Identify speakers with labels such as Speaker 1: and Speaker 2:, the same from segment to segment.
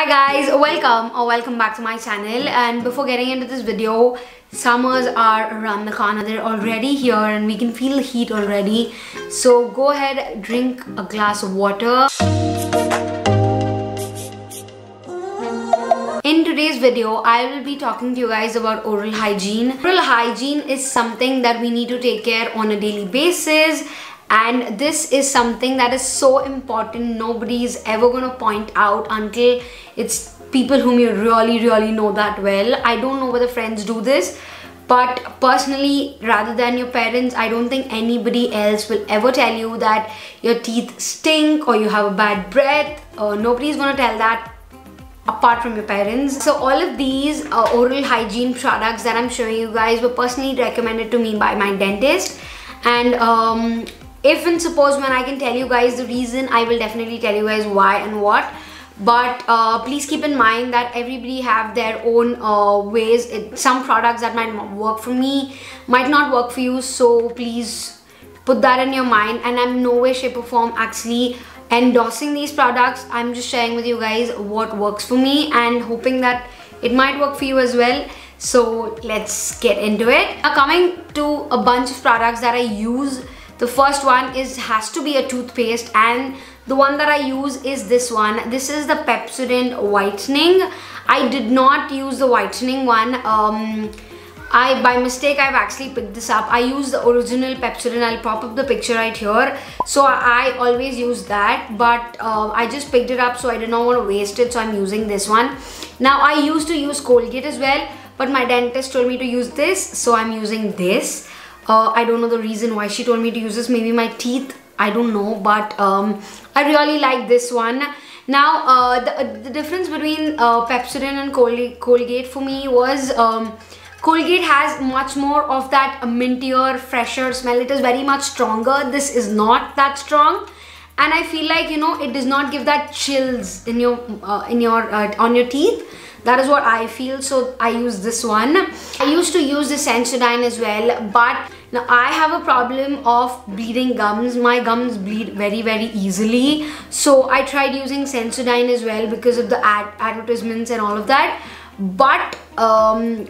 Speaker 1: Hi guys, welcome back to my channel. And before getting into this video, summers are around the corner. They're already here and we can feel the heat already. So go ahead, drink a glass of water. In today's video, I will be talking to you guys about oral hygiene. Oral hygiene is something that we need to take care on a daily basis. And this is something that is so important. Nobody is ever going to point out until it's people whom you really know that well. I don't know whether friends do this, but personally, rather than your parents, I don't think anybody else will ever tell you that your teeth stink or you have a bad breath. Nobody's going to tell that apart from your parents. So all of these oral hygiene products that I'm showing you guys were personally recommended to me by my dentist. And if and suppose when I can tell you guys the reason, I will definitely tell you guys why and what. But please keep in mind that everybody have their own ways. Some products that might work for me might not work for you, so please put that in your mind. And I'm no way, shape or form actually endorsing these products. I'm just sharing with you guys what works for me and hoping that it might work for you as well. So let's get into it. Now coming to a bunch of products that I use. The first one has to be a toothpaste, and the one that I use is this one. This is the Pepsodent whitening. I did not use the whitening one. By mistake I've actually picked this up. I use the original Pepsodent. I'll pop up the picture right here. So I always use that, but I just picked it up, so I did not want to waste it, so I'm using this one. Now I used to use Colgate as well, but my dentist told me to use this, so I'm using this. I don't know the reason why she told me to use this. Maybe my teeth, I don't know, but I really like this one. Now the difference between Pepsodent and Colgate for me was Colgate has much more of that mintier, fresher smell. It is very much stronger. This is not that strong, and I feel like, you know, it does not give that chills in your on your teeth. That is what I feel, so I use this one. I used to use the Sensodyne as well, but now I have a problem of bleeding gums. My gums bleed very easily, so I tried using Sensodyne as well because of the advertisements and all of that. But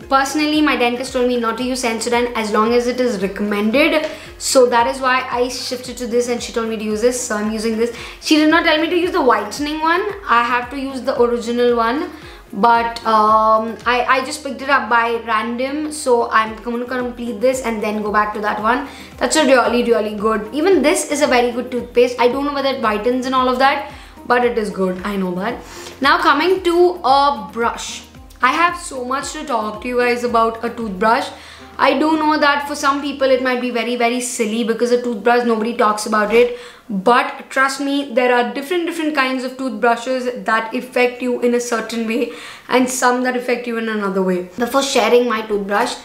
Speaker 1: personally, my dentist told me not to use Sensodyne as long as it is recommended. So that is why I shifted to this, and she told me to use this, so I'm using this. She did not tell me to use the whitening one. I have to use the original one. But I just picked it up by random, so I'm going to complete this and then go back to that one. That's a really good. Even this is a very good toothpaste. I don't know whether it whitens and all of that, but it is good. I know that. Now coming to a brush. I have so much to talk to you guys about a toothbrush. I do know that for some people it might be very silly because a toothbrush, nobody talks about it. But trust me, there are different kinds of toothbrushes that affect you in a certain way and some that affect you in another way. Before sharing my toothbrush,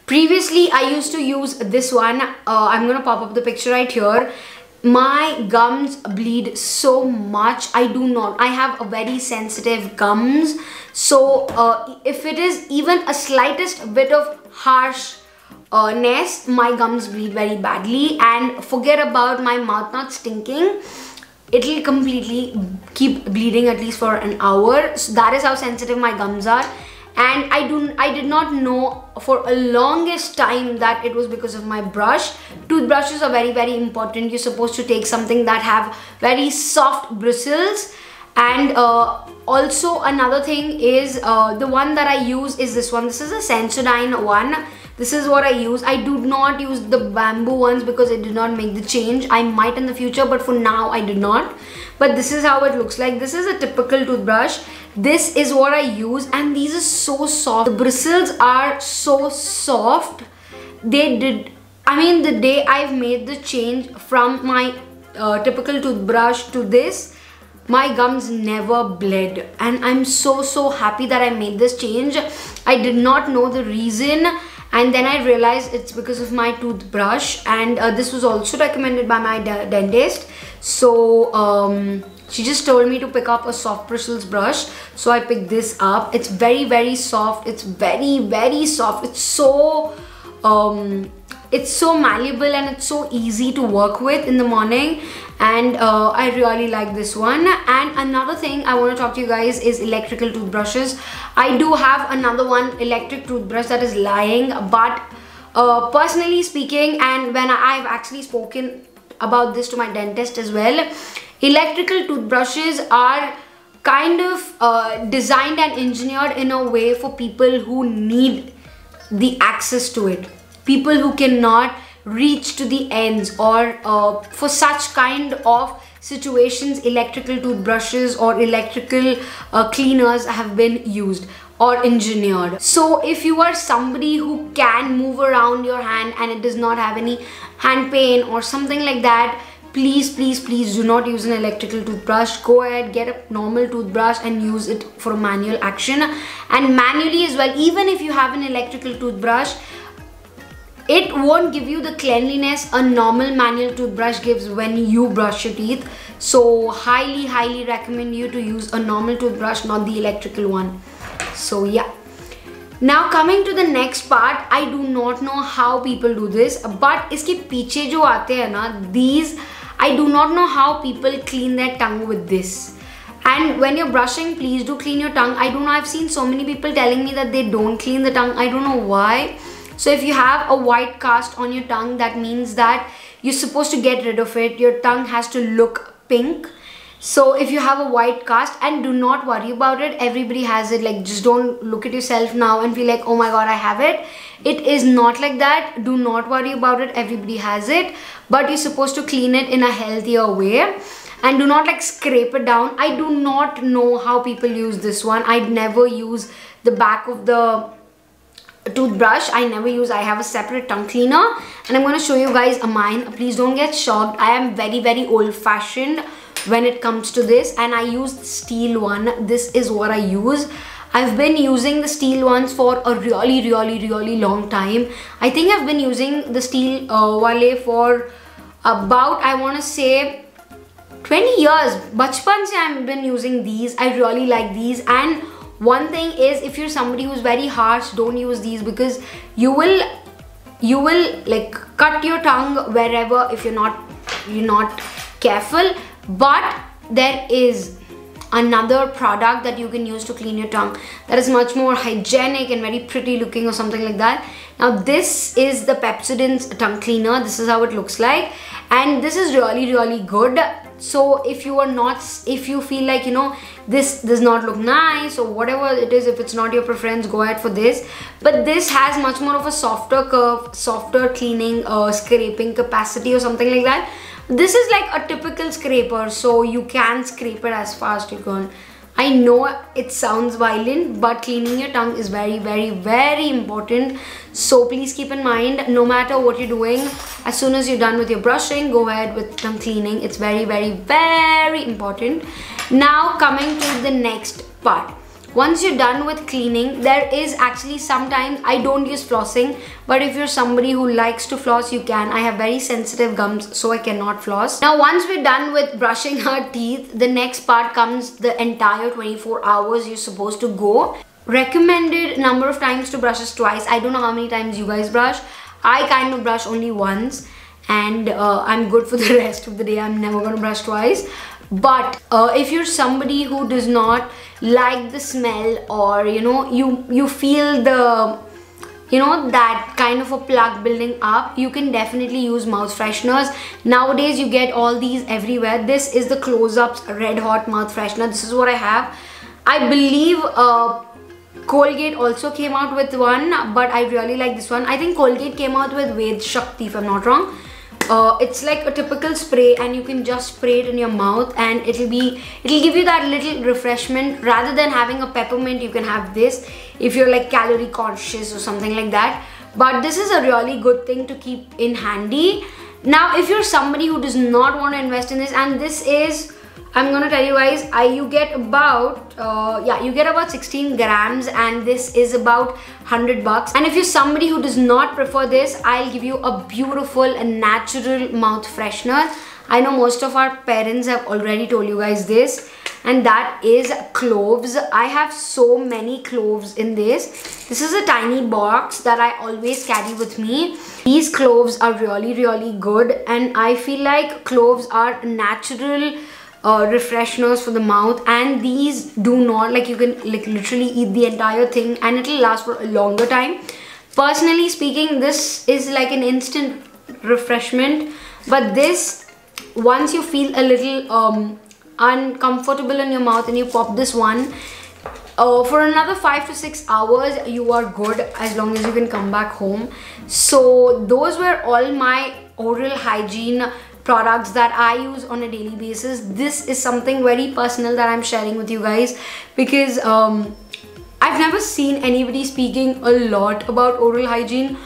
Speaker 1: previously I used to use this one. I'm gonna pop up the picture right here. My gums bleed so much. I have a very sensitive gums. So if it is even a slightest bit of harsh my gums bleed very badly, and forget about my mouth not stinking, it'll completely keep bleeding at least for an hour. So that is how sensitive my gums are. And I did not know for a longest time that it was because of my brush. Toothbrushes are very important. You're supposed to take something that have very soft bristles. And also another thing is the one that I use is this one. This is a Sensodyne one. This is what I use. I do not use the bamboo ones because it did not make the change. I might in the future, but for now I did not. But this is how it looks like. This is a typical toothbrush. This is what I use, and these are so soft. The bristles are so soft. The day I've made the change from my typical toothbrush to this, my gums never bled, and I'm so happy that I made this change. I did not know the reason, and then I realized it's because of my toothbrush. And this was also recommended by my dentist. So she just told me to pick up a soft bristles brush, so I picked this up. It's very soft. It's very soft. It's so malleable, and it's so easy to work with in the morning. and I really like this one. And another thing I want to talk to you guys is electrical toothbrushes. I do have another one electric toothbrush that is lying, but personally speaking, and when I've actually spoken about this to my dentist as well, electrical toothbrushes are kind of designed and engineered in a way for people who need the access to it, people who cannot reach to the ends, or for such kind of situations electrical toothbrushes or electrical cleaners have been used or engineered. So if you are somebody who can move around your hand and it does not have any hand pain or something like that, please do not use an electrical toothbrush. Go ahead, get a normal toothbrush and use it for a manual action. And manually as well, even if you have an electrical toothbrush, it won't give you the cleanliness a normal manual toothbrush gives when you brush your teeth. So highly recommend you to use a normal toothbrush, not the electrical one. So yeah. Now coming to the next part, I do not know how people do this, but iske piche jo aate hai na, these, I do not know how people clean their tongue with this. And when you're brushing, please do clean your tongue. I don't know, I've seen so many people telling me that they don't clean the tongue. I don't know why. So if you have a white cast on your tongue, that means that you're supposed to get rid of it. Your tongue has to look pink. So if you have a white cast, and do not worry about it, everybody has it. Like, just don't look at yourself now and feel like, oh my god, I have it. It is not like that. Do not worry about it. Everybody has it, but you're supposed to clean it in a healthier way. And do not like scrape it down. I do not know how people use this one. I never use the back of the toothbrush. I have a separate tongue cleaner, and I'm going to show you guys mine. Please don't get shocked. I am very old-fashioned when it comes to this, and I use the steel one. This is what I use. I've been using the steel ones for a really long time. I think I've been using the steel wale for about, I want to say, 20 years. Bachpan se I've been using these. I really like these. And one thing is, if you're somebody who's very harsh, don't use these, because you will like cut your tongue wherever if you're not careful. But there is another product that you can use to clean your tongue that is much more hygienic and very pretty looking or something like that. Now this is the Pepsodent's tongue cleaner. This is how it looks like, and this is really good. So if you feel like, you know, this does not look nice or whatever it is, if it's not your preference, go ahead for this. But this has much more of a softer curve, softer cleaning, scraping capacity or something like that. This is like a typical scraper, so you can scrape it as fast as you can. I know it sounds violent, but cleaning your tongue is very important. So please keep in mind, no matter what you're doing, as soon as you're done with your brushing, go ahead with tongue cleaning. It's very important. Now coming to the next part. Once you're done with cleaning, there is actually sometimes I don't use flossing, but if you're somebody who likes to floss, you can. I have very sensitive gums, so I cannot floss. Now once we're done with brushing our teeth, the next part comes the entire 24 hours you're supposed to go. Recommended number of times to brush is twice. I don't know how many times you guys brush. I kind of brush only once, and I'm good for the rest of the day. I'm never gonna brush twice. But if you're somebody who does not like the smell, or you know, you feel the, you know, that kind of a plug building up, you can definitely use mouth fresheners. Nowadays you get all these everywhere. This is the Close-Ups Red Hot mouth freshener. This is what I have. I believe Colgate also came out with one, but I really like this one. I think Colgate came out with Ved Shakti, if I'm not wrong. It's like a typical spray, and you can just spray it in your mouth, and it'll give you that little refreshment. Rather than having a peppermint, you can have this if you're like calorie conscious or something like that. But this is a really good thing to keep in handy. Now if you're somebody who does not want to invest in this, and this is, I'm gonna tell you guys, you get about 16 grams, and this is about 100 bucks. And if you're somebody who does not prefer this, I'll give you a beautiful and natural mouth freshener. I know most of our parents have already told you guys this, and that is cloves. I have so many cloves in this. This is a tiny box that I always carry with me. These cloves are really good, and I feel like cloves are natural refresheners for the mouth, and these do not, like, you can like literally eat the entire thing and it will last for a longer time. Personally speaking, this is like an instant refreshment, but this, once you feel a little uncomfortable in your mouth and you pop this one, for another 5 to 6 hours you are good, as long as you can come back home. So those were all my oral hygiene products that I use on a daily basis. This is something very personal that I'm sharing with you guys, because I've never seen anybody speaking a lot about oral hygiene.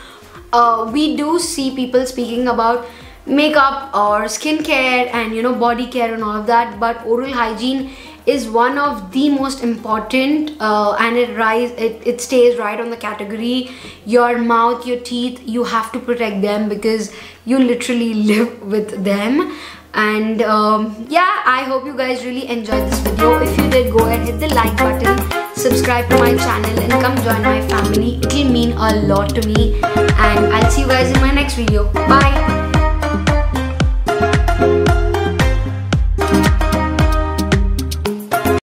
Speaker 1: We do see people speaking about makeup or skincare and, you know, body care and all of that, but oral hygiene is one of the most important, and it stays right on the category. Your mouth, your teeth, you have to protect them because you literally live with them. And yeah, I hope you guys really enjoyed this video. If you did, go ahead, hit the like button, subscribe to my channel, and come join my family. It will mean a lot to me, and I'll see you guys in my next video. Bye.